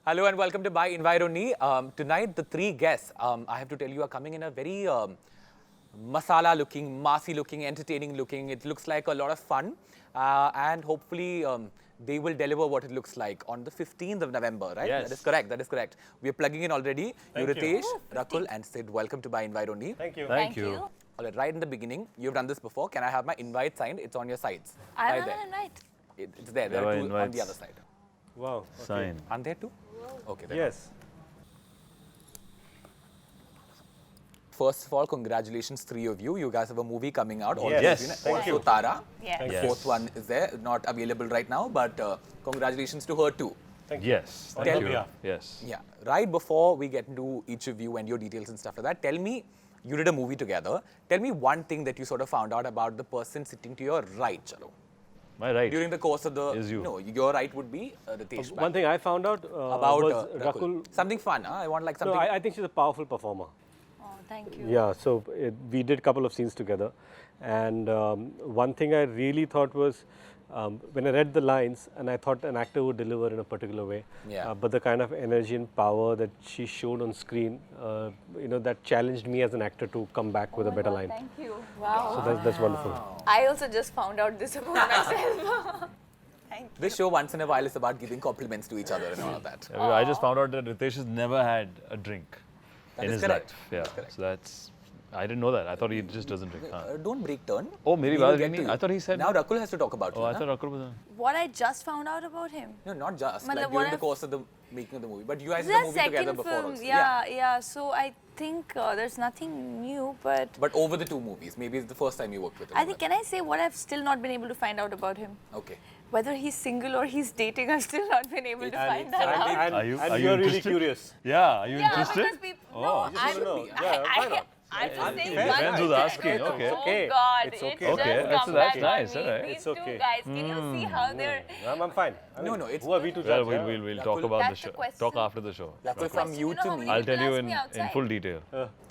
Hello and welcome to By Invite Only. Tonight, the three guests, I have to tell you, are coming in a very masala looking, massy looking, entertaining looking. It looks like a lot of fun. And hopefully, they will deliver what it looks like on the 15th of November, right? Yes. That is correct. That is correct. We are plugging in already. Thank you. Riteish, Rakul, and Sid, welcome to By Invite Only. Thank you. Thank you. All right, right in the beginning, you've done this before. Can I have my invite signed? It's on your sides. I Right don't there. know, right? It's there. There There are are two on the invites. other side. Wow. Okay. Sign. Aren't there two? Okay. There. Yes. First of all, congratulations, three of you. You guys have a movie coming out. Yes. Been- Thank also you. Tara. Yeah. Thank The Yes. fourth one is there, not available right now, but congratulations to her too. Thank you. Yes. On Tell her me. behalf. Yes. Yeah. Right before we get into each of you and your details and stuff like that, tell me, you did a movie together. Tell me one thing that you sort of found out about the person sitting to your right, Chalo. My right. During the course of the... Is you. No, your right would be Riteish. One thing I found out about was Rakul. Something fun, huh? I want like something... No, I think she's a powerful performer. Oh, thank you. Yeah, so we did a couple of scenes together. And one thing I really thought was, when I read the lines, and I thought an actor would deliver in a particular way, Yeah. but the kind of energy and power that she showed on screen, that challenged me as an actor to come back with a better line. Thank you. Wow. So that's wonderful. I also just found out this about myself. Thank you. This show once in a while is about giving compliments to each other and all of that. I just found out that Riteish has never had a drink That in is his correct. life. Yeah. That's correct. So that's. I didn't know that. I thought he just doesn't drink. Don't break turn. Oh, maybe We will Bala get didn't to he? you. I thought he said. Now Rakul has to talk about Oh, you. I na? thought Rakul was. What I just found out about him. No, not just. Matlab Like what during the I've- course of the making of the movie. But you guys This did is the our movie together second before film. also. Yeah. So I think there's nothing new, but But over the two movies, maybe it's the first time you worked with him. I think, can I say what I've still not been able to find out about him? Okay. Whether he's single or he's dating, I've still not been able to find that out. And, Are you you're really interested? curious. Yeah. Are you Yeah, interested? because people. Oh. No, You I'm. know. Yeah, why not? I'm just saying. fair. one Friends was thing. asking, okay. Oh okay. God, It's it okay. just Okay, come that's back nice, on me. alright. These It's two okay. guys, can you see how they're? I'm fine. I mean, No, it's- who are we to Well, judge? yeah? we'll talk Rakul, about the that's the show. question. Talk after the show. Rakul, from you know to how me, many I'll tell people you ask me in outside. full detail.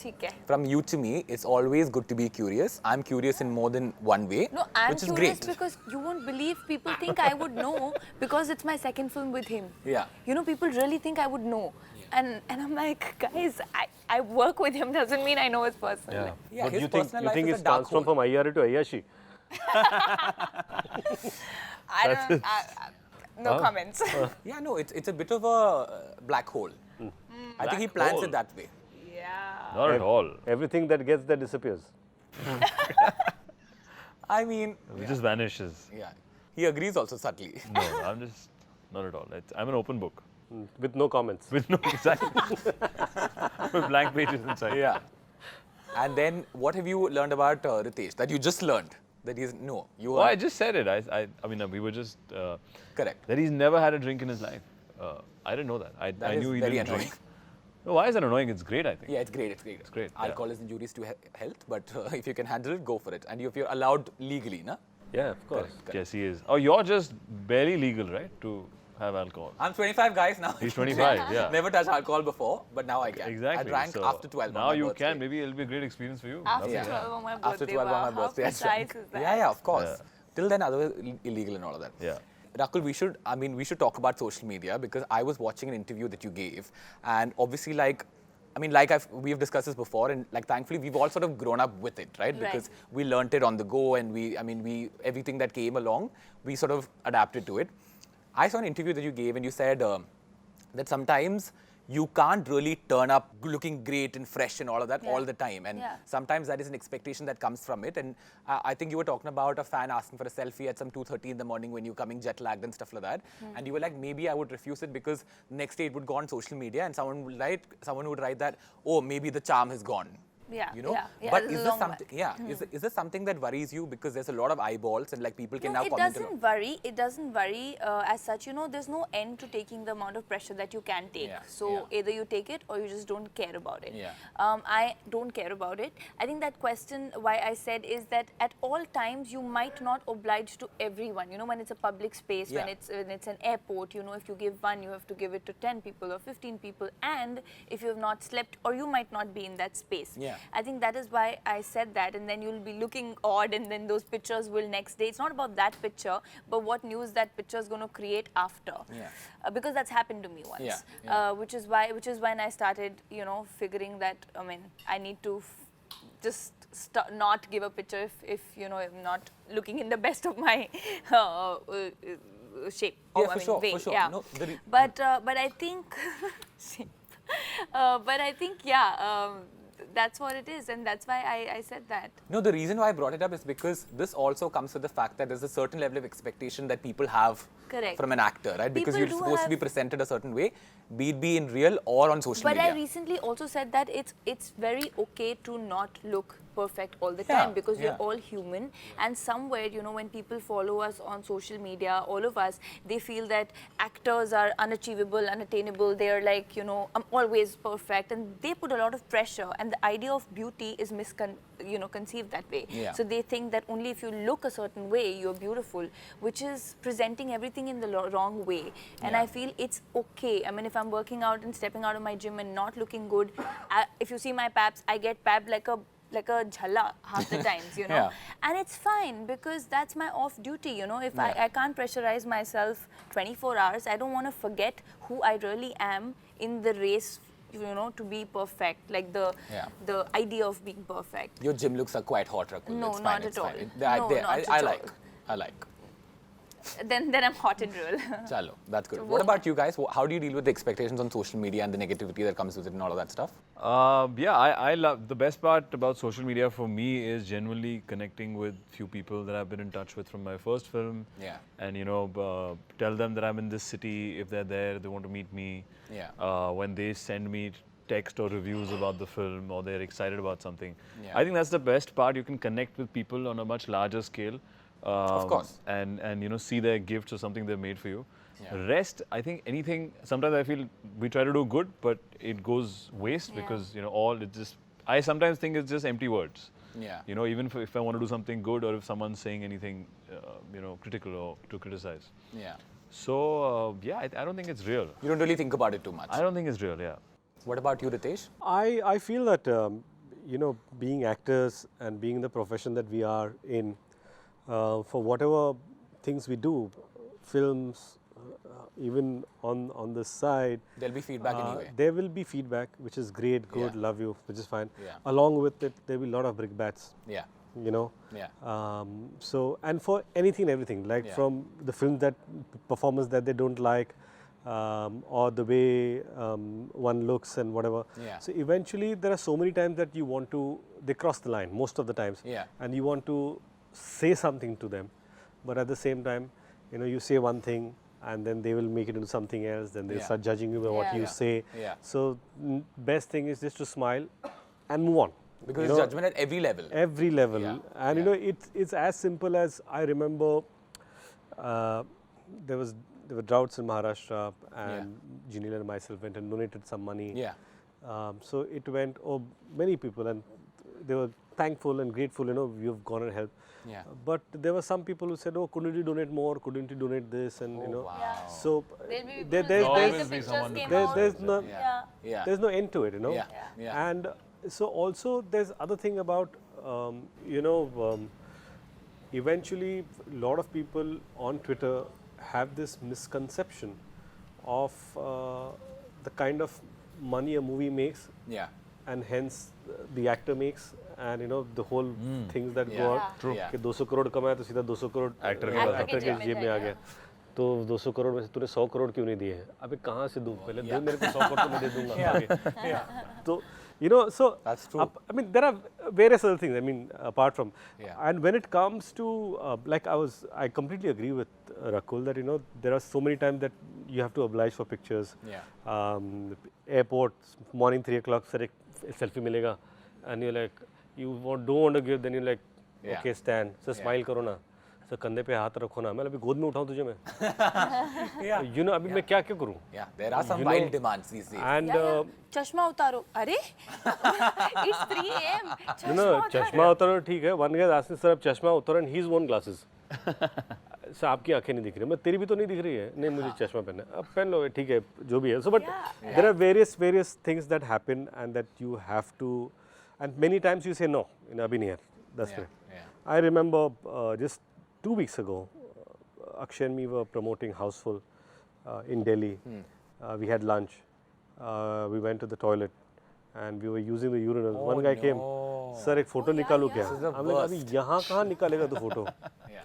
ठीक है. from you to me, it's always good to be curious. I'm curious in more than one way, No, I'm which is curious great. because you won't believe people think I would know because it's my second film with him. Yeah. You know, people really think I would know. And I'm like, guys, I work with him doesn't mean I know his personal life. Yeah, But his you think personal life is it's a dark transformed hole. from Ayyari to Ayyashi? I don't no comments. Yeah, no, it's a bit of a black hole. I think he Black plans hole. it that way. Yeah. Not at all. Everything that gets there disappears. I mean, It just vanishes. yeah. He agrees also subtly. No, I'm just not at all. I'm an open book With no comments. with no exactly with blank pages inside. Yeah. And then what have you learned about Riteish that you just learned? That he's, no, you Oh, are I just said it. I mean, we were just correct. that he's never had a drink in his life. I didn't know that. That I is knew he very didn't annoying. drink. No, why is that annoying? It's great, I think. Yeah, it's great, it's great. It's great, yeah. Alcohol is injurious to health, but if you can handle it, go for it. And if you're allowed legally, na? Yeah, of course. Correct. Yes, he is. Oh, you're just barely legal, right, to have alcohol. I'm 25 guys now. He's 25, yeah. Never touched alcohol before, but now I can. Exactly. I drank So after 12 Now on my you birthday. can. Maybe it'll be a great experience for you. After Yeah. 12 on my birthday. After 12 wow, on my birthday, How I drank. precise is that? Yeah, of course. Yeah. Till then, otherwise illegal and all of that. Yeah. Rakul, we should talk about social media because I was watching an interview that you gave, and obviously, we've discussed this before, and like thankfully we've all sort of grown up with it, right? Because we learnt it on the go, and everything that came along, we sort of adapted to it. I saw an interview that you gave, and you said that sometimes you can't really turn up looking great and fresh and all of that all the time. And sometimes that is an expectation that comes from it. And I think you were talking about a fan asking for a selfie at some 2:30 in the morning when you're coming jet lagged and stuff like that. And you were like, maybe I would refuse it because next day it would go on social media and someone would write that, oh, maybe the charm has gone. Yeah, You know? yeah, But it's is a this long something, is this something that worries you because there's a lot of eyeballs and like people can No, now it comment doesn't on worry. It doesn't worry as such. You know, there's no end to taking the amount of pressure that you can take. Yeah, So yeah. either you take it or you just don't care about it. Yeah. I don't care about it. I think that question, why I said, is that at all times you might not oblige to everyone. You know, when it's a public space, when it's an airport, you know, if you give one, you have to give it to 10 people or 15 people. And if you have not slept, or you might not be in that space. Yeah. Yeah. I think that is why I said that, and then you'll be looking odd, and then those pictures will next day. It's not about that picture, but what news that picture is going to create after. Yeah. Because that's happened to me once. Yeah, yeah. Which is when I started, figuring that, I need to just not give a picture if I'm not looking in the best of my shape. Yeah, or, for sure, way. for sure. Yeah. No, But I think, shape. But I think, that's what it is, and that's why I said that. No, the reason why I brought it up is because this also comes with the fact that there's a certain level of expectation that people have Correct. from an actor, right? Because People you're do supposed to be have- presented a certain way, be it be in real or on social But media. I recently also said that it's very okay to not look perfect all the Yeah, time, because we're yeah. all human, and somewhere, when people follow us on social media, all of us, they feel that actors are unachievable, unattainable, they're like, I'm always perfect, and they put a lot of pressure, and the idea of beauty is conceived that way. Yeah. So they think that only if you look a certain way, you're beautiful, which is presenting everything in the wrong way. And Yeah. I feel it's okay. I mean, if I'm working out and stepping out of my gym and not looking good, if you see my paps, I get papped like a jhala half the times, Yeah. And it's fine, because that's my off duty, If Yeah. I can't pressurize myself 24 hours, I don't want to forget who I really am in the race, to be perfect, like the idea of being perfect. Your gym looks are quite hot, Rakul. No, it's fine, not it's at all. fine. No, not I at all. like. I like. Then I'm hot in real. Chalo, that's good. So What wo- about you guys? How do you deal with the expectations on social media and the negativity that comes with it and all of that stuff? Yeah, I love the best part about social media for me is genuinely connecting with few people that I've been in touch with from my first film. Yeah. And tell them that I'm in this city. If they're there, they want to meet me. Yeah. When they send me text or reviews about the film, or they're excited about something. Yeah. I think that's the best part. You can connect with people on a much larger scale. Of course. And see their gifts or something they made for you. Yeah. Rest, I think anything, sometimes I feel we try to do good, but it goes waste Yeah. because, I sometimes think it's just empty words. Yeah. Even if I want to do something good, or if someone's saying anything, critical or to criticize. Yeah. So, I don't think it's real. You don't really think about it too much. I don't think it's real, yeah. What about you, Riteish? I feel that, being actors and being in the profession that we are in, for whatever things we do, films, even on the side, There'll be feedback anyway. there will be feedback, which is great, good, Yeah. love you, which is fine. Yeah. Along with it, there will be a lot of brickbats, Yeah. Yeah. So, and for anything and everything, like Yeah. from the film that performance that they don't like, or the way one looks and whatever. Yeah. So eventually there are so many times that you want to, they cross the line most of the times. Yeah. And you want to say something to them, but at the same time, you say one thing and then they will make it into something else, then they'll Yeah. start judging you by what Yeah. you Yeah. say. Yeah. So best thing is just to smile and move on. Because You it's know, judgment at every level. every level. Yeah. And Yeah. it's as simple as, I remember there were droughts in Maharashtra, and Janil and myself went and donated some money. Yeah. So it went, many people, and they were thankful and grateful, you've gone and helped. Yeah. But there were some people who said, couldn't you donate more, couldn't you donate this, and wow. Yeah. so There'll be people there- who there's- say, "Why there's- the pictures someone came to out?" there's no Yeah. Yeah. there's no end to it, Yeah. Yeah. And so also there's other thing about, eventually a lot of people on Twitter have this misconception of the kind of money a movie makes, Yeah. and hence the actor makes, and the whole things that Yeah. go out. Yeah. True. कि 200 करोड़ कमाया तो सीधा 200 crore Actor के actor पास के जेब में आ गया, तो 200 करोड़ में से तूने 100 करोड़ क्यों नहीं दिए? अबे कहाँ से दूँ? पहले दे मेरे को 100 करोड़ तो मैं दे दूँगा आगे। तो so That's true. I mean, there are various other things, I mean, apart from, Yeah. and when it comes to like I completely agree with Rakul that there are so many times that you have to oblige for pictures. Yeah. Airport, morning 3 o'clock, sir, ek selfie milega, and you're like, don't want to give, then you're like, Yeah. okay, stand, so Yeah. smile करो ना, so कंधे पे हाथ रखो ना, मैं अभी गोद में उठाऊं तुझे मैं, Yeah. अभी मैं क्या क्या करूं? Yeah. There are some You wild know, demands these days. And चश्मा उतारो. अरे it's 3 a.m. चश्मा उतारो ठीक है, one guy asked me, sir, आप चश्मा उतारो, and he's worn glasses. Sir आपकी आंखें नहीं दिख रही, मैं तेरी भी तो नहीं दिख रही है, नहीं मुझे चश्मा पहनना है, अब पहन लो ठीक है जो भी है. So but Yeah. there are various things that happen and that you have to And many times you say no in Abhinay. That's Yeah, right. yeah. I remember just 2 weeks ago, Akshay and me were promoting Houseful in Delhi. We had lunch. We went to the toilet and we were using the urinal. Oh, One guy came, no. sir, एक photo yeah, निकालूं yeah. क्या? This is the I'm like, अभी worst. यहाँ कहाँ निकालेगा तू photo?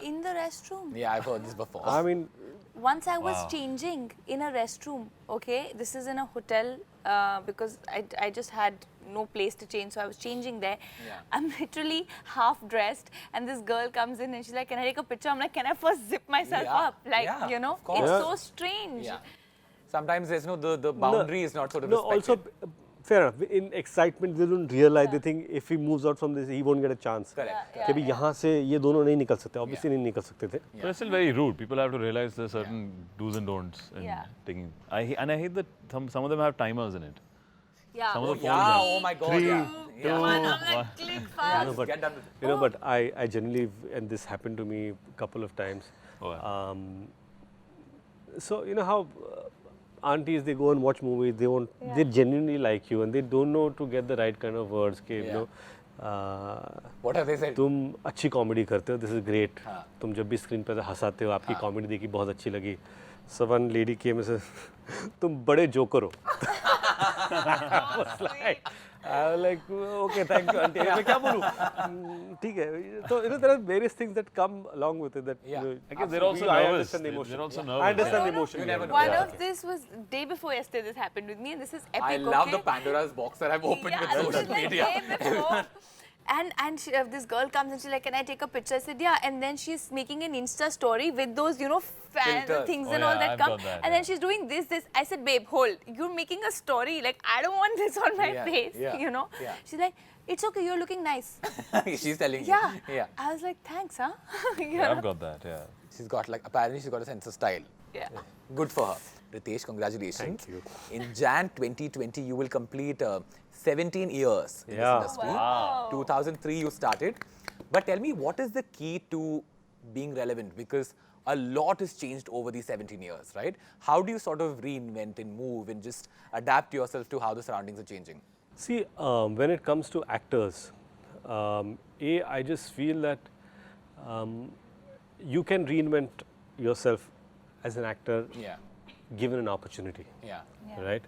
In the restroom. Yeah, I've heard this before. I mean, Once I was changing in a restroom, okay, this is in a hotel because I just had no place to change, so I was changing there. Yeah. I'm literally half dressed and this girl comes in and she's like, can I take a picture? I'm like, can I first zip myself Yeah, up? Like, yeah, you know, of course. it's Yeah. so strange. Yeah. Sometimes there's no, the boundary is not sort of no, respected. also, fair enough. In excitement, they don't realize. They think if he moves out from this, he won't get a chance. Correct. कि अभी यहाँ से ये दोनों नहीं निकल सकते. Obviously नहीं निकल सकते थे. But it's still very rude. People have to realize there's certain do's and don'ts. And Yeah. taking. I hate that some of them have timers in it. Yeah. Some of the Yeah, phones oh my God. Three, yeah. two, Yeah. One, I'm like, click fast. No, but Get done with it. you know, but I generally, and this happened to me a couple of times. Oh, yeah. So you know how aunties, they go and watch movies, they won't, they genuinely like you and they don't know to get the right kind of words. कि, you know, What have they said? तुम अच्छी comedy करते हो, this is great. हाँ. तुम जब भी screen पर हंसाते हो, आपकी कॉमेडी देखी बहुत अच्छी लगी. So one lady came and said, तुम बड़े जोकर हो. I was like, okay, thank you, auntie. मैं क्या बोलूँ? ठीक है. So you know, there are various things that come along with it. That Yeah. you know, I guess they're also I nervous. understand the emotion. They're also I nervous. understand the No, no, emotion. you never behind know. it. One Yeah. of this was day before yesterday. This happened with me, and this is epic. I love okay? the Pandora's box that I've opened Yeah, with this social is like media. day before. And she, this girl comes and she's like, can I take a picture? I said, yeah. And then she's making an Insta story with those, you know, Filters. things Oh, and all yeah, that I've come. got that, And then she's doing this. I said, babe, hold. You're making a story. Like, I don't want this on my Yeah, face, yeah, you know. yeah. She's like, it's okay. You're looking nice. She's telling Yeah. you. Yeah. I was like, thanks, huh? You Yeah, know? I've got that. Yeah. She's got like, apparently she's got a sense of style. Yeah. Good for her. Riteish, congratulations. Thank you. In Jan 2020, you will complete 17 years in Yeah. this industry. Wow. 2003 you started. But tell me, what is the key to being relevant? Because a lot has changed over these 17 years, right? How do you sort of reinvent and move and just adapt yourself to how the surroundings are changing? See, when it comes to actors, I just feel that you can reinvent yourself as an actor Yeah, given an opportunity, yeah, Yeah. right?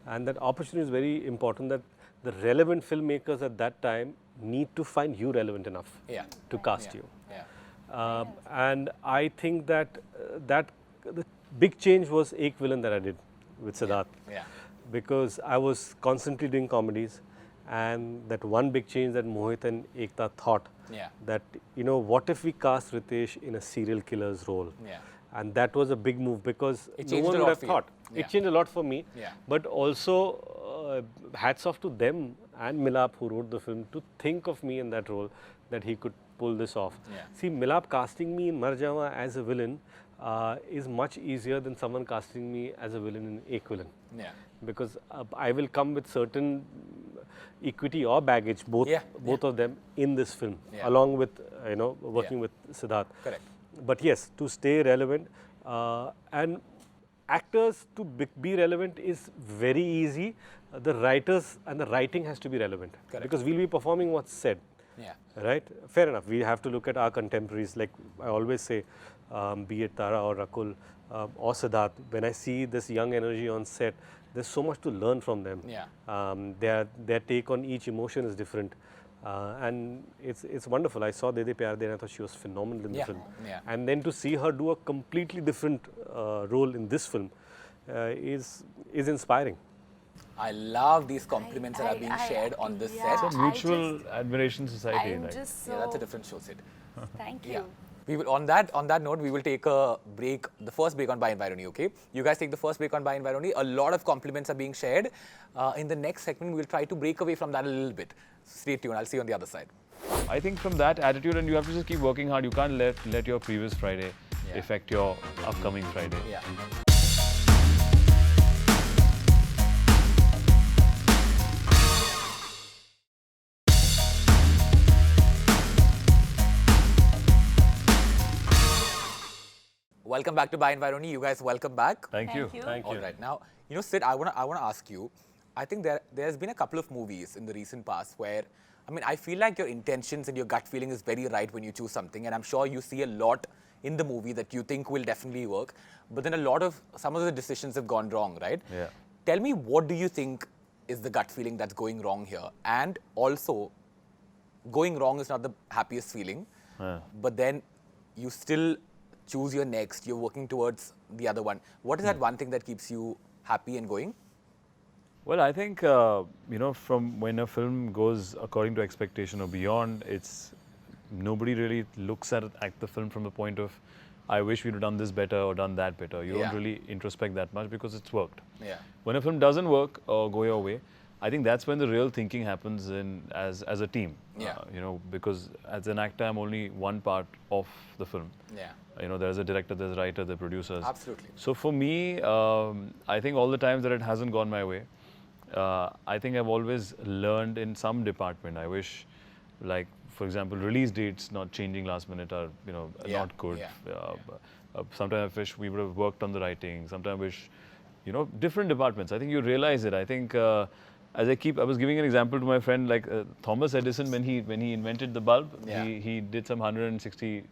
And that opportunity is very important, that the relevant filmmakers at that time need to find you relevant enough yeah, to cast yeah, you. yeah. And I think that the big change was Ek Villain that I did with Sidharth. Yeah. Because I was constantly doing comedies, and that one big change that Mohit and Ekta thought, Yeah. that, you know, what if we cast Riteish in a serial killer's role? Yeah. And that was a big move, because It no changed one a would lot have for you. thought. Yeah. It changed a lot for me. Yeah. But also, hats off to them and Milap, who wrote the film, to think of me in that role, that he could pull this off. Yeah. See, Milap casting me in Marjaavaan as a villain is much easier than someone casting me as a villain in Ek Villain. Yeah. Because I will come with certain equity or baggage, both Yeah, of them in this film, Yeah. along with working Yeah. with Sidharth. Correct. But yes, to stay relevant and actors to be relevant is very easy. The writers and the writing has to be relevant, Correct. because we'll be performing what's said. Yeah. Right? Fair enough. We have to look at our contemporaries. Like I always say, be it Tara or Rakul or Sidharth, when I see this young energy on set, there's so much to learn from them. Yeah. Their take on each emotion is different. And it's wonderful. I saw Dede Pyar De and I thought she was phenomenal in the Yeah. film. Yeah. And then to see her do a completely different role in this film is inspiring. I love these compliments that are being shared on this yeah. set. It's a mutual admiration society. I'm like. just so. Yeah, that's a different show, Sid. Thank you. Yeah. We will, on that note, we will take a break, the first break on By Environi, okay? You guys take the first break on By Environi. A lot of compliments are being shared. In the next segment, we'll try to break away from that a little bit. Stay tuned. I'll see you on the other side. I think from that attitude, and you have to just keep working hard. You can't let your previous Friday Yeah. affect your upcoming Friday. Yeah. Welcome back to By Environi. You guys, welcome back. Thank you. Thank you. All right. Now, Sid, I wanna ask you. I think there's been a couple of movies in the recent past where I mean, I feel like your intentions and your gut feeling is very right when you choose something, and I'm sure you see a lot in the movie that you think will definitely work, but then some of the decisions have gone wrong, right? Yeah. Tell me, what do you think is the gut feeling that's going wrong here? And also, going wrong is not the happiest feeling, but then you still choose your next, you're working towards the other one. What is that one thing that keeps you happy and going? Well, I think, from when a film goes according to expectation or beyond, nobody really looks at the film from the point of, I wish we'd have done this better or done that better. You don't really introspect that much because it's worked. Yeah. When a film doesn't work or go your way, I think that's when the real thinking happens as a team. Yeah. Because as an actor, I'm only one part of the film. Yeah. There's a director, there's a writer, there's producers. Absolutely. So for me, I think all the times that it hasn't gone my way, I think I've always learned in some department. I wish, like, for example, release dates not changing last minute are, not good. Sometimes I wish we would have worked on the writing. Sometimes I wish, different departments. I think you realize it. I think, I was giving an example to my friend, like Thomas Edison, when he invented the bulb, he did some 160,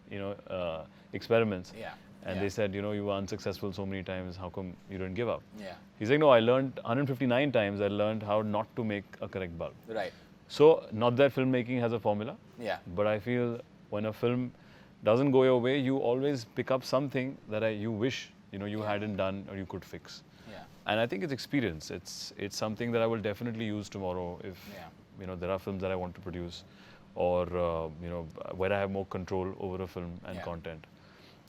experiments. Yeah. And they said, you were unsuccessful so many times, how come you didn't give up? Yeah. He's like, no, I learned 159 times, I learned how not to make a correct bulb. Right. So, not that filmmaking has a formula, Yeah. but I feel when a film doesn't go your way, you always pick up something that you wish, you hadn't done or you could fix. Yeah. And I think it's experience. It's something that I will definitely use tomorrow if, there are films that I want to produce or, where I have more control over a film and content.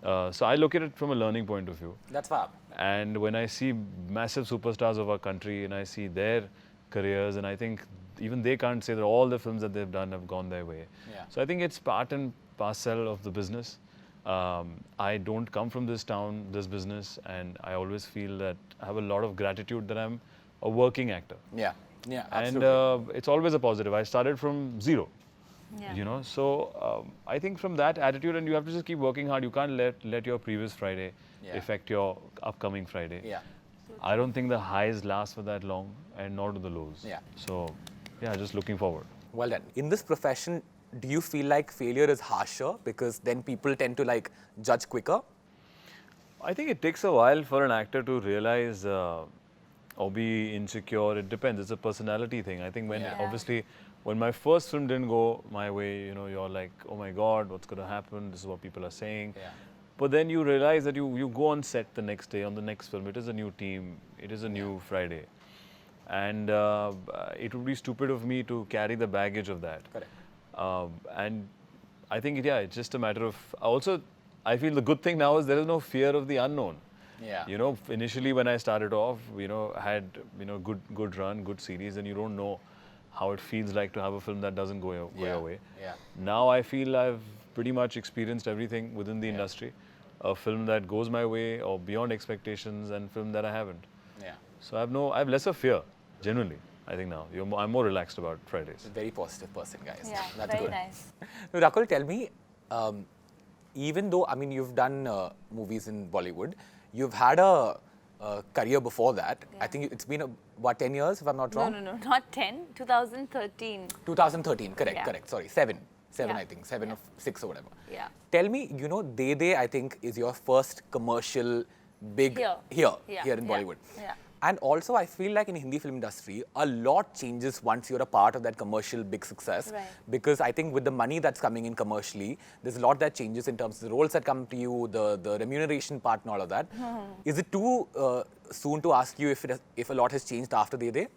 So I look at it from a learning point of view. That's fab. And when I see massive superstars of our country and I see their careers, and I think even they can't say that all the films that they've done have gone their way. Yeah. So I think it's part and parcel of the business. I don't come from this town, this business, and I always feel that I have a lot of gratitude that I'm a working actor. Yeah. Yeah, absolutely. And it's always a positive. I started from zero. Yeah. So I think from that attitude, and you have to just keep working hard. You can't let your previous Friday affect your upcoming Friday. Yeah. I don't think the highs last for that long, and nor do the lows. Yeah. So, just looking forward. Well done. In this profession, do you feel like failure is harsher because then people tend to judge quicker? I think it takes a while for an actor to realize or be insecure. It depends. It's a personality thing. I think obviously, when my first film didn't go my way, you're like, oh my God, what's going to happen? This is what people are saying. Yeah. But then you realize that you go on set the next day on the next film. It is a new team. It is a new Friday. And it would be stupid of me to carry the baggage of that. Correct. And I think, it's just a matter of... Also, I feel the good thing now is there is no fear of the unknown. Yeah. Initially when I started off, I had, good run, good series, and you don't know how it feels like to have a film that doesn't go your way. Yeah. Now I feel I've pretty much experienced everything within the industry. A film that goes my way or beyond expectations, and film that I haven't. Yeah. So I have lesser fear, genuinely. I think now I'm more relaxed about Fridays. A very positive person, guys. Yeah, That's very good. nice. Now, Rakul, tell me, even though, you've done movies in Bollywood, you've had a career before that. Yeah. I think it's been, 10 years, if I'm not wrong? No, not 10, 2013. 2013, correct. Sorry, 7, Yeah. I think, 7 or 6 or whatever. Yeah. Tell me, De De, I think, is your first commercial big here in Bollywood. Yeah. And also, I feel like in Hindi film industry, a lot changes once you're a part of that commercial big success. Right. Because I think with the money that's coming in commercially, there's a lot that changes in terms of the roles that come to you, the remuneration part and all of that. Is it too soon to ask you if a lot has changed after De De?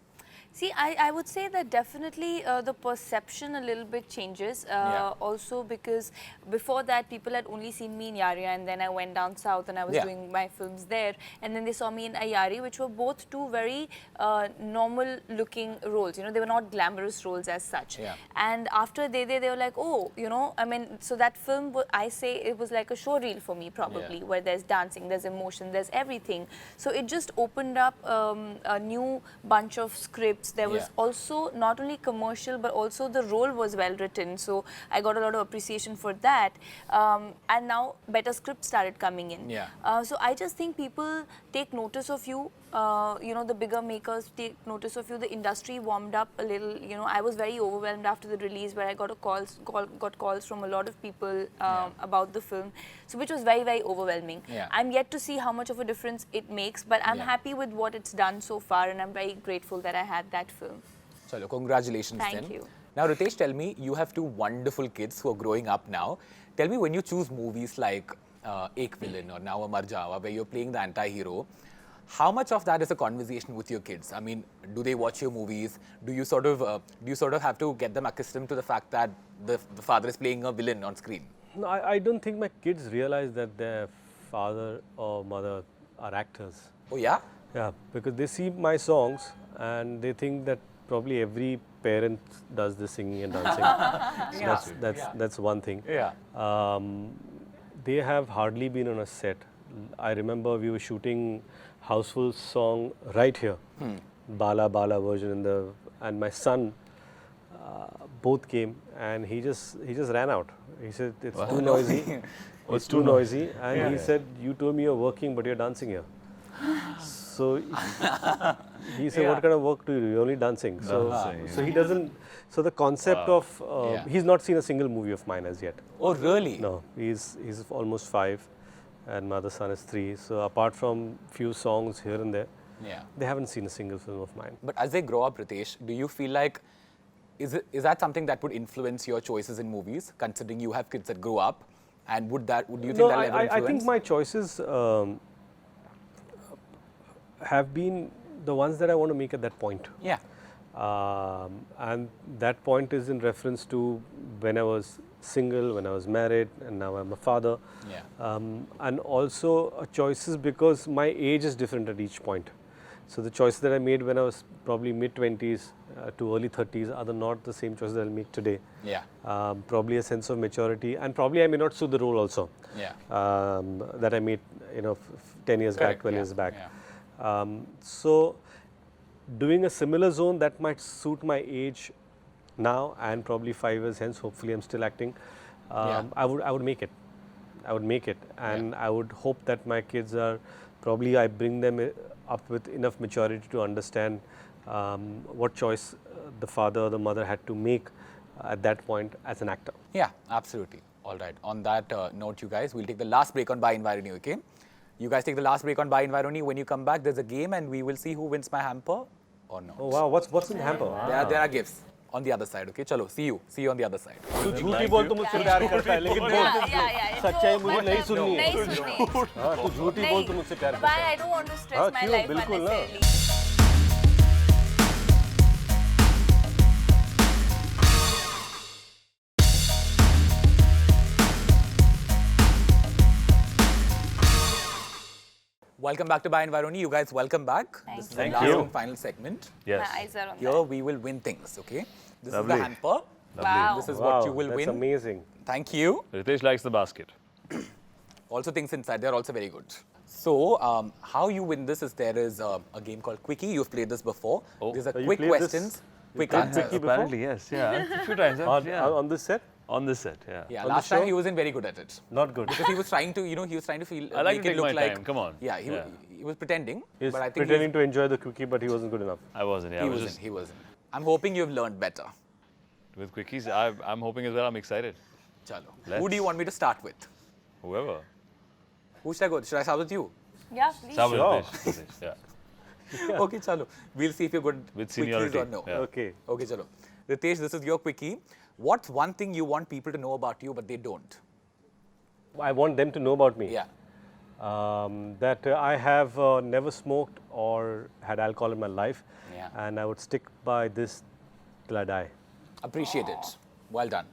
See, I would say that definitely the perception a little bit changes. Also because before that, people had only seen me in Yari, and then I went down south and I was doing my films there. And then they saw me in Ayari, which were both two very normal looking roles. They were not glamorous roles as such. Yeah. And after they were like, oh, so that film, I say it was like a show reel for me probably, where there's dancing, there's emotion, there's everything. So it just opened up a new bunch of scripts. There was also not only commercial, but also the role was well written. So I got a lot of appreciation for that. And now better scripts started coming in. Yeah. So I just think people take notice of you the bigger makers take notice of you. The industry warmed up a little. I was very overwhelmed after the release, where I got calls from a lot of people about the film, so which was very, very overwhelming. Yeah. I'm yet to see how much of a difference it makes, but I'm happy with what it's done so far, and I'm very grateful that I had that film. Chalo, congratulations Thank then. you. Now, Riteish, tell me, you have two wonderful kids who are growing up now. Tell me, when you choose movies like Ek Villain or now a Marjaavaan, where you're playing the anti-hero, how much of that is a conversation with your kids? I mean, do they watch your movies? Do you sort of have to get them accustomed to the fact that the father is playing a villain on screen? No, I don't think my kids realize that their father or mother are actors. Oh, yeah? Yeah, because they see my songs and they think that probably every parent does the singing and dancing. So that's one thing. Yeah. They have hardly been on a set. I remember we were shooting Houseful song right here, Bala Bala version, and my son both came, and he just ran out. He said it's too noisy. It's too noisy, and he said, "You told me you're working, but you're dancing here." So he said, "What kind of work do you do? You're only dancing." So he doesn't. So the concept of he's not seen a single movie of mine as yet. Oh, really? No, he's almost 5, and my other son is 3. So apart from few songs here and there, they haven't seen a single film of mine. But as they grow up, Riteish, do you feel like is that something that would influence your choices in movies, considering you have kids that grow up, and would you think that will ever influence? I think my choices have been the ones that I want to make at that point. Yeah. And that point is in reference to when I was single, when I was married, and now I'm a father. Yeah. And also choices because my age is different at each point. So the choices that I made when I was probably mid-20s to early 30s are not the same choices that I'll make today. Yeah. Probably a sense of maturity, and probably I may not suit the role also. Yeah. That I made 10 years back, 12 years back. Yeah. So doing a similar zone that might suit my age now, and probably 5 years hence, hopefully I'm still acting. I would make it. I would make it, and I would hope that my kids are probably I bring them up with enough maturity to understand what choice the father or the mother had to make at that point as an actor. Yeah, absolutely. All right. On that note, you guys, we'll take the last break on Buy Environi, okay? You guys take the last break on Buy Environi. When you come back, there's a game, and we will see who wins my hamper or not. Oh wow, what's in the hamper? There are gifts on the other side, okay? Chalo, see you on the other side. तू झूठी बोल तो मुझसे प्यार करता है, लेकिन बोल सच्चाई मुझे नहीं सुननी है। हाँ, तू झूठी बोल तो मुझसे प्यार करता है। Why I don't want to stress my life unnecessarily. Welcome back to Buy Environi. You guys, welcome back. This is the last and final segment. Yes. My eyes are on Here that. we will win things, okay? This Lovely. is the hamper. Wow. This is what you will that's win. amazing. Thank you. Ritesh likes the basket. Also things inside, they're also very good. So, how you win this is there is a game called Quickie. You've played this before. Oh. These are You quick played this? questions, You quick played answers. Quickie before? Apparently, yes. Yeah. A few times. On this set? On this set, yeah. Yeah, On the last time show? he wasn't very good at it. Not good. Because he was trying to, he was trying to feel, I like make to it take look my like, time, come on. Yeah, he was pretending. He was but I think pretending to enjoy the cookie, but he wasn't good enough. I wasn't, yeah. he wasn't. I'm hoping you've learned better. With quickies, I'm hoping as well. I'm excited. Chalo. Let's. Who do you want me to start with? Whoever. Who should I go? Should I start with you? Yeah, please. Start with Sure. Ritesh, yeah. Okay, chalo. We'll see if you're good With quickies seniority, or no. yeah. Okay. Okay, chalo. Riteish, this is your quickie. What's one thing you want people to know about you, but they don't? I want them to know about me. Yeah. That I have never smoked or had alcohol in my life. Yeah. And I would stick by this till I die. Appreciate it. Well done.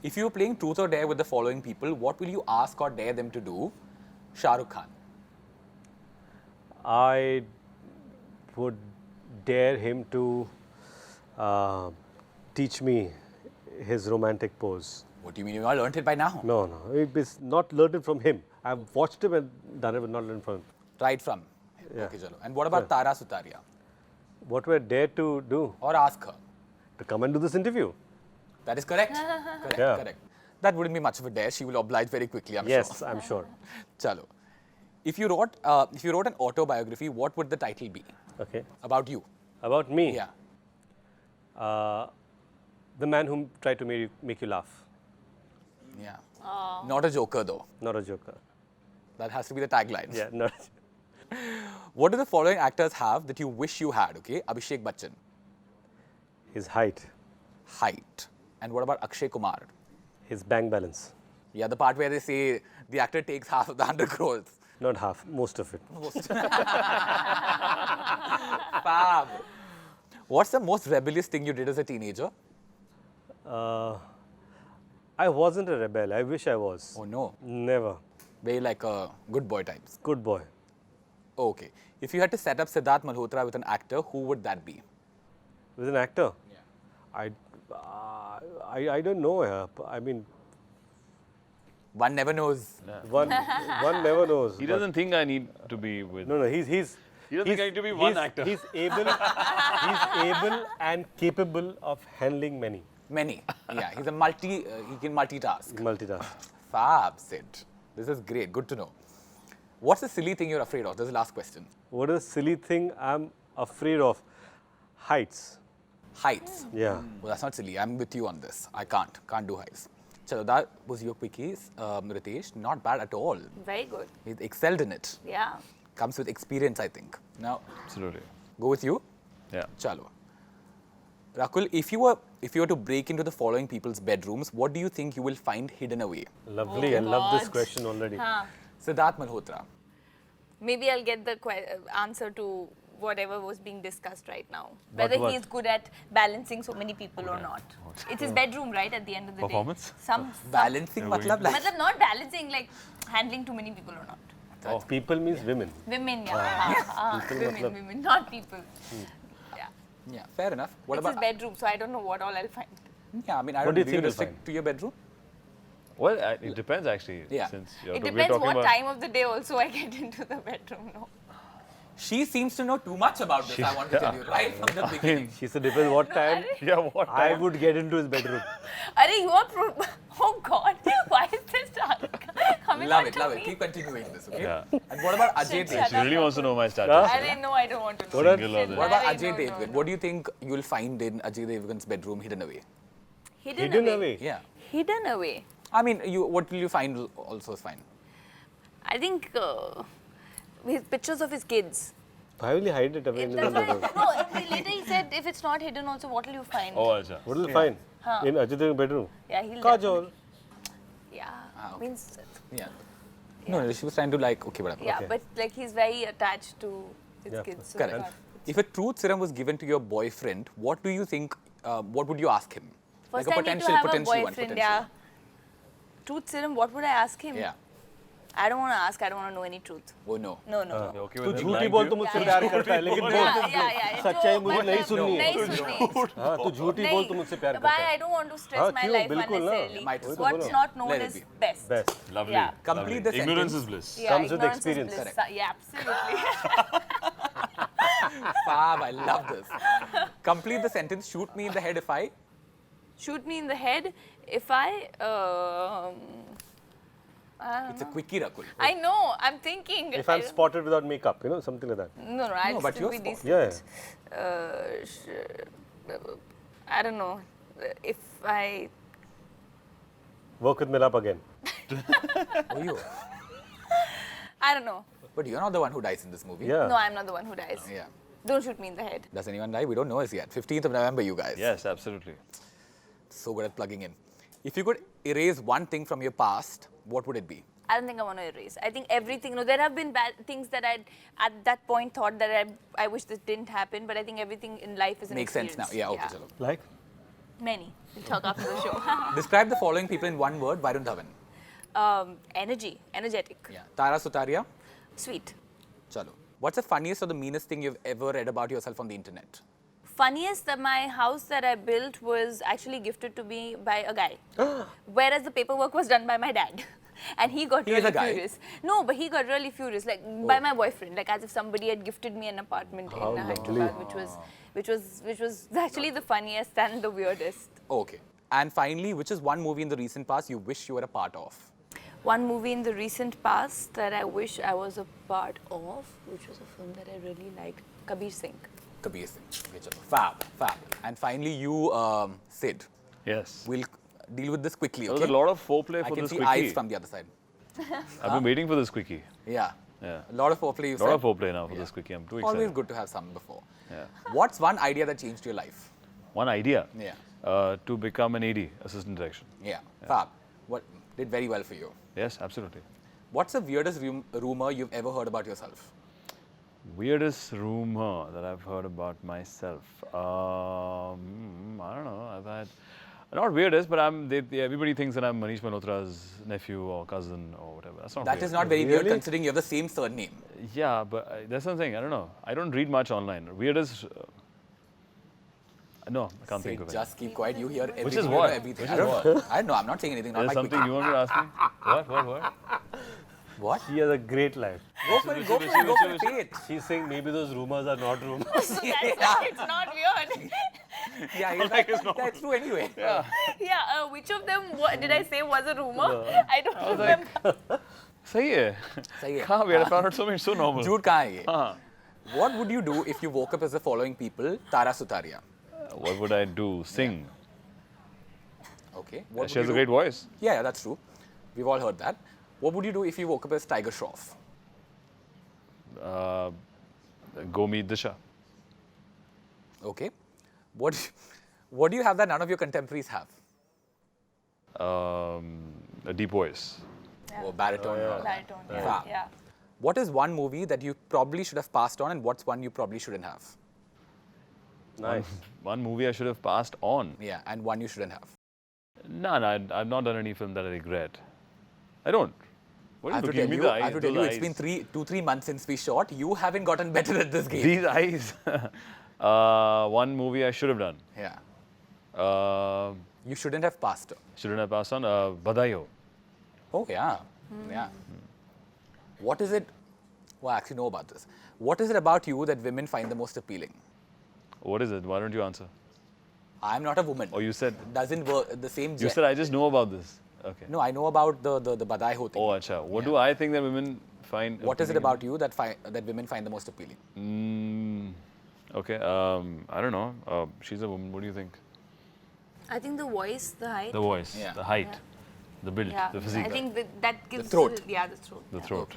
If you were playing Truth or Dare with the following people, what will you ask or dare them to do? Shah Rukh Khan. I would dare him to teach me his romantic pose. What do you mean? You all learned it by now? No, it is not learned it from him. I've watched him and done it, but not learned from him. Right from. Yeah. Okay, chalo. And what about Tara Sutaria? What would I dare to do? Or ask her? To come and do this interview. That is correct. Correct, Yeah. correct. That wouldn't be much of a dare. She will oblige very quickly, I'm sure. Yes, I'm sure. Chalo. If you wrote an autobiography, what would the title be? Okay. About you? About me? Yeah. The man who tried to make you laugh. Yeah. Not a joker though. Not a joker. That has to be the tagline. Yeah, not. What do the following actors have that you wish you had? Okay, Abhishek Bachchan, His height, height, and what about Akshay Kumar? his bank balance. Yeah, the part where they say the actor takes half of the 100 crores. Not half, most of it. Fab. What's the most rebellious thing you did as a teenager? I wasn't a rebel. I wish I was. Oh no, Never. very like a good boy types. Good boy. Okay, if you had to set up Sidharth Malhotra with an actor, who would that be? With an actor? Yeah. I don't know. I mean, One never knows. one never knows. He but- doesn't think I need to be with. No, He doesn't think I need to be one actor. He's able and capable of handling many. Many. Yeah, he's a he can multitask. Multitask. Fab, Sid. This is great. Good to know. What's the silly thing you're afraid of? This is the last question. What is a silly thing I'm afraid of? Heights. Heights. Yeah. Well, that's not silly. I'm with you on this. I can't do heights. Chalo, that was your quickies, Riteish. Not bad at all. Very good. He excelled in it. Yeah. Comes with experience, I think. Now, Absolutely. go with you. Yeah. Chalo. Rakul, if you were to break into the following people's bedrooms, what do you think you will find hidden away? Lovely. I love this God. question already. Huh. Siddharth Malhotra. Maybe I'll get the answer to whatever was being discussed right now. But Whether what? he's good at balancing so many people or not. It's his bedroom, right, at the end of the Performance? day. Some Balancing, matlab like. Matlab not balancing, like handling too many people or not. People means women. Women, yeah. Women, not people. Yeah. Yeah, fair enough. What It's about? his bedroom, so I don't know what all I'll find. Yeah, I mean, I What don't do you think you'll restrict find? to your bedroom. Well, it depends actually. Yeah. Since It we're depends talking what about time of the day also I get into the bedroom, no? She seems to know too much about this, I want to tell you, right from the beginning. She said, depends what time Yeah, what I time? would get into his bedroom. Are you are oh God, why is this coming Love on it, to love me? it. Keep continuing this, okay? Yeah. And what about Ajay Shit, Devgn? She really wants to know my status. Huh? I didn't know, I don't want to know. What are- Single or this? What about Arey, Ajay no, Devgn? no. What do you think you'll find in Ajay Devgn's bedroom hidden away? Hidden away. Yeah. Hidden away. I mean, what will you find also is fine. I think his pictures of his kids. Why will you hide it away in the That's bedroom? why, no, later he said if it's not hidden also, what will you find? Oh, acha. What will you find in Ajay Devgan's bedroom? Yeah, he'll Kajol. Yeah, okay. means, Yeah. No, she was trying to like, okay, whatever. yeah, Okay. but like he's very attached to his Yeah, kids. So Correct. God. If a truth serum was given to your boyfriend, what do you think, what would you ask him? First like a I need to potential, have a potential one, boyfriend, potential. yeah. Truth serum, what would I ask him? Yeah. I don't want to ask, I don't want to know any truth. Oh no. No, no. You okay तू with him झूठी lying बोल to तो you? मुझसे Yeah, प्यार yeah. करता है लेकिन Yeah, बोल yeah, yeah. सच्चाई जो मुझे नहीं मतलब सुननी है नहीं सुननी। हाँ तू झूठी बोल तो मुझसे प्यार करता Why है I don't want to stress हाँ, my क्यों? life बिल्कुल ना। unnecessarily. Might as well. What's not known Let it is be. best. best Lovely. Yeah. Complete lovely. the Ignorance sentence. is bliss. Yeah, Comes with ignorance is experience. bliss. Correct. Yeah, absolutely. Fab, I love this. Complete the sentence, shoot me in the head if I... Shoot me in the head if I don't It's a know. quickie, Rakul. I know, I'm thinking. if I'm spotted without makeup something like that No, I'll No, but still you're be spot- decent. yeah I don't know. If I... work with Milap again Oh, you. I don't know. But you're not the one who dies in this movie. yeah No, I'm not the one who dies. Yeah. Don't shoot me in the head. Does anyone die? We don't know as yet. 15th of November, you guys. Yes, absolutely. So good at plugging in. If you could erase one thing from your past, what would it be? I don't think I want to erase. I think everything, there have been bad things that I at that point thought that I wish this didn't happen, but I think everything in life is an Makes sense now. experience. Yeah, okay, chalo. like Many. We'll talk after the show. Describe the following people in one word, Varun Dhawan. Energetic. Yeah. Tara Sutaria. Sweet. Chalo. What's the funniest or the meanest thing you've ever read about yourself on the internet? Funniest that my house that I built was actually gifted to me by a guy. Whereas the paperwork was done by my dad. And he got He is a really guy? furious. No, but he got really furious, like by my boyfriend, like as if somebody had gifted me an apartment How in lovely. Hyderabad, which was actually the funniest and the weirdest. Okay. And finally, which is one movie in the recent past you wish you were a part of? One movie in the recent past that I wish I was a part of, which was a film that I really liked, Kabir Singh. Kabir Singh. Okay, chalo. Fab, fab. And finally, you, Sid. Yes. We'll deal with this quickly, There okay? was a lot of foreplay I for can this see quickie. eyes from the other side. I've been waiting for this quickie. Yeah. Yeah. A lot of foreplay, you A lot said. of foreplay now for this quickie. I'm too excited. Always good to have some before. Yeah. What's one idea that changed your life? One idea. Yeah. To become an AD, assistant direction. Yeah. Fab. What did very well for you. Yes, absolutely. What's the weirdest rumor you've ever heard about yourself? Weirdest rumor that I've heard about myself. I don't know. I've had not weirdest, but everybody thinks that I'm Manish Malhotra's nephew or cousin or whatever. That's not That weird. is not very weird Really? considering you have the same surname. Yeah, but that's something. I don't know. I don't read much online. Weirdest. No, I can't think of it. Just keep quiet. You hear everything. Which is you know what? everything. Which I is don't know. I don't know. I'm not saying anything. Not There's my something quickie. you want me to ask me? What? What? She has a great life. Go for it. Go for it. Go for it. Say it. She's saying maybe those rumors are not rumors. That's why it's not weird. Yeah, he's like, that's true anyway. Yeah. Yeah, which of them did I say was a rumor? I don't remember. सही है. सही है. कहाँ we had found it so normal. झूठ कहाँ है ये? हाँ. What would you do if you woke up as the following people? Tara Sutaria. What would I do? Sing. Okay. What She would has you a great do? voice. Yeah, that's true. We've all heard that. What would you do if you woke up as Tiger Shroff? Go meet Disha. Okay. What do you have that none of your contemporaries have? A deep voice. Or baritone. and all that. Baritone, Fab. yeah. What is one movie that you probably should have passed on and what's one you probably shouldn't have? Nice. One movie I should have passed on. Yeah, and one you shouldn't have. No, I've not done any film that I regret. I don't. What I have to looking tell at me you, the I have to eyes, tell you, those it's been eyes. 2-3 months since we shot. You haven't gotten better at this game. These eyes. One movie I should have done. Yeah. You shouldn't have passed. Shouldn't have passed on. Badai Ho. Oh, yeah. Yeah. What is it? Well, I actually know about this. What is it about you that women find the most appealing? What is it? Why don't you answer? I'm not a woman. Oh, you said. Doesn't work the same. You said I just know about this. Okay. No, I know about the Badai Ho thing. Oh, acha. What Yeah. do I think that women find? What is it appealing? about you that women find the most appealing? Okay. I don't know. She's a woman. What do you think? I think the voice, the height. The voice, Yeah. the height, the build, Yeah, the physique, I think that gives throat. Yeah, the throat. the yeah. throat.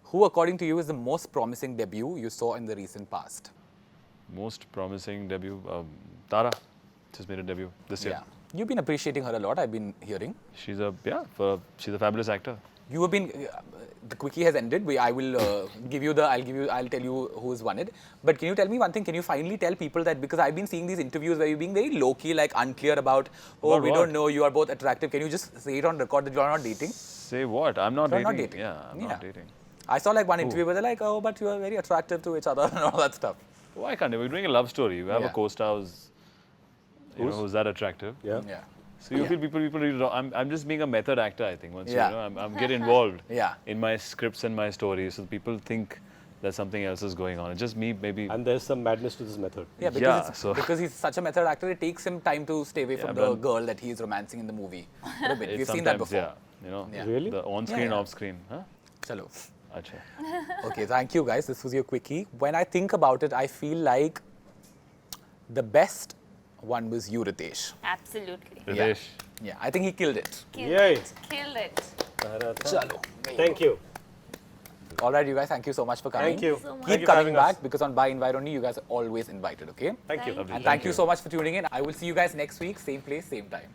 Who, according to you, is the most promising debut you saw in the recent past? Most promising debut. Tara just made a debut this year. Yeah. You've been appreciating her a lot, I've been hearing. She's a she's a fabulous actor. You have been, the quickie has ended. I'll tell you who's won it. But can you tell me one thing? Can you finally tell people that, because I've been seeing these interviews where you're being very low-key, like unclear about, About we what? don't know, you are both attractive. Can you just say it on record that you are not dating? Say what? I'm not You're dating. not dating. Yeah, I'm not dating. I saw like one interview where they're like, oh, but you are very attractive to each other and all that stuff. Why can't we? We're doing a love story. We have a Yeah. co-star who's that attractive. Yeah. Yeah. So you feel people read it. I'm just being a method actor, I think. Once Yeah. I'm get involved Yeah. in my scripts and my stories, so people think that something else is going on. It's just me, maybe. And there's some madness to this method. Yeah, because, Yeah, so- because he's such a method actor, it takes him time to stay away from the but- girl that he's romancing in the movie. For a bit. It's We've seen that sometimes, before. Yeah, you know, Yeah. Really? the on-screen, yeah. off-screen. Huh? Chalo. Acha. Okay, thank you guys. This was your quickie. When I think about it, I feel like the best one was you, Riteish. Absolutely. Riteish. Yeah, I think he killed it. Killed Yay. it. Killed it. Chalo. Thank you. All right, you guys, thank you so much for coming. Thank you. so much. Keep Thank you for coming having us. back because on By Invite Only, you guys are always invited, okay? Thank you. Thank And thank you so much for tuning in. I will see you guys next week, same place, same time.